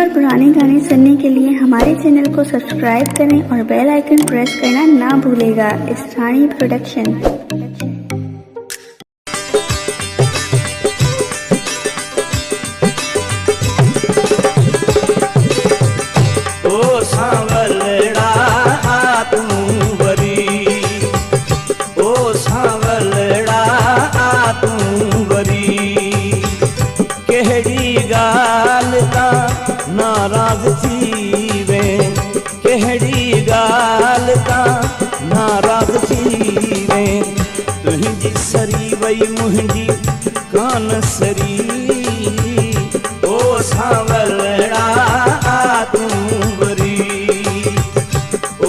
और पुराने गाने सुनने के लिए हमारे चैनल को सब्सक्राइब करें और बेल आइकन प्रेस करना ना भूलेगा। स्थानीय प्रोडक्शन। नाराज थी वे केहड़ी गाल का नाराज थी वे तुझी सरी वई मुंहिंजी कान सरी ओ सांवलड़ा तू वरी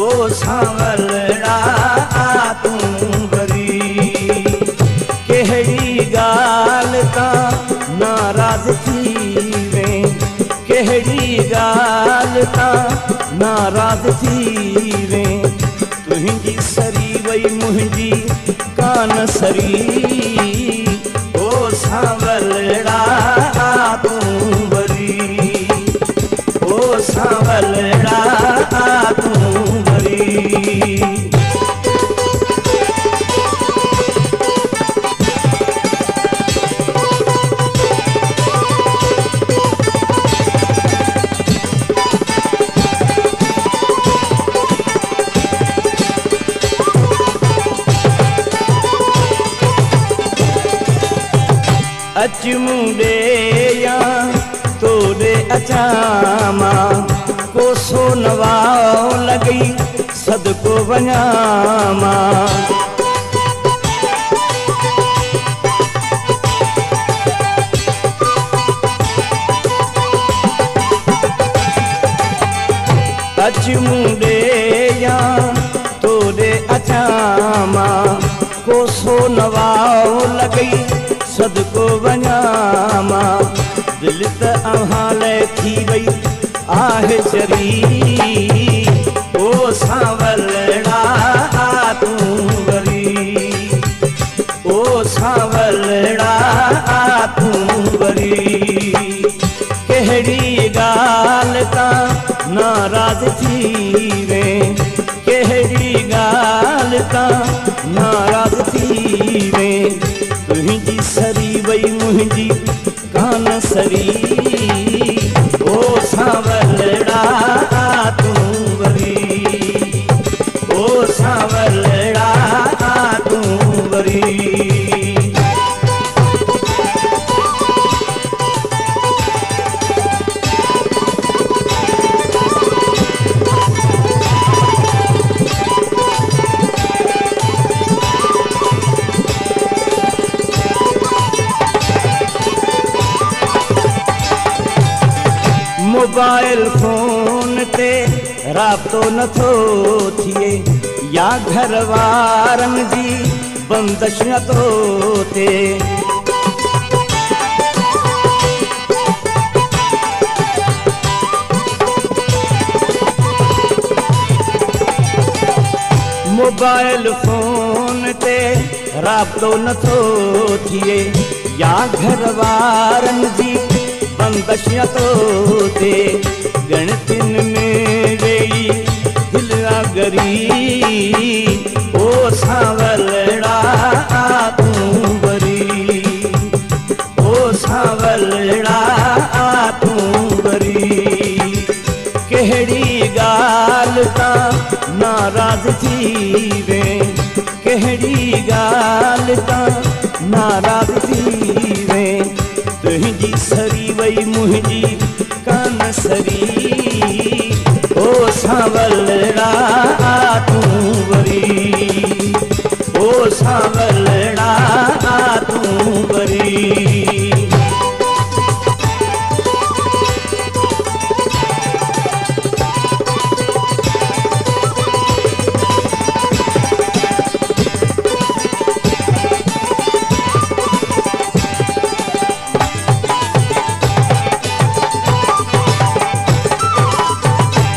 ओ सांवलड़ा तू वरी केहड़ी गाल का नाराज थी केहड़ी गाल का नाराज थी वे तुझी सरी वई मुंहिंजी कान सरी ओ सांवलड़ा तू वरी ओ सांवलड़ा तू वरी। अच मुंडे या तोड़े अचामा कोसो नवाओ लगी सदको वञामा अच मुंडे या तोड़े अचामा कोसो नवाओ लगी सदको वञामा दिल त अव्हां थी वई आहे चरी ओ सांवलड़ा तू वरी ओ सांवलड़ा तू वरी केहड़ी गाल का नाराज थी वे केहड़ी गाल का नाराज थी वे तुझी सरी वई मुंहिंजी कान सरी ओ सांवलड़ा तू वरी ओ सांवलड़ा तू वरी। मोबाइल फोन ते राब्तो नथो थिए या घर वारनि जी बंदिश नथो थिए मोबाइल फोन ते राब्तो नथो थिए या घर वारनि जी बंदिश नथो थिए गणतिन में वेई दिल गरी ओ सांवलड़ा तू वरी ओ सांवलड़ा तू वरी केहड़ी गाल का नाराज थी वे केहड़ी गाल का नाराज थी वे तुझी सरी वई मुंहिंजी कान सरी ओ सांवलड़ा तू वरी ओ सांवलड़ा तू वरी।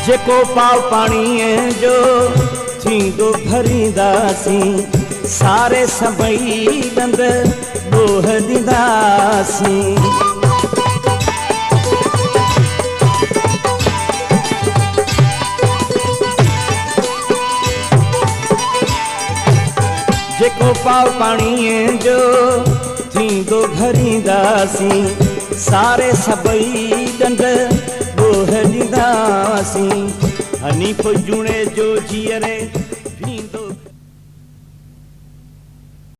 जेको पाव पानी जो थींदो भरींदासी सारे सबई बंद बोह दीदासी जेको पाव पाणीअ जो थींदो भरींदासीं, सारे सभई ॾंद ॾोह ॾींदासीं। हनी पुॼणे जो जीअरे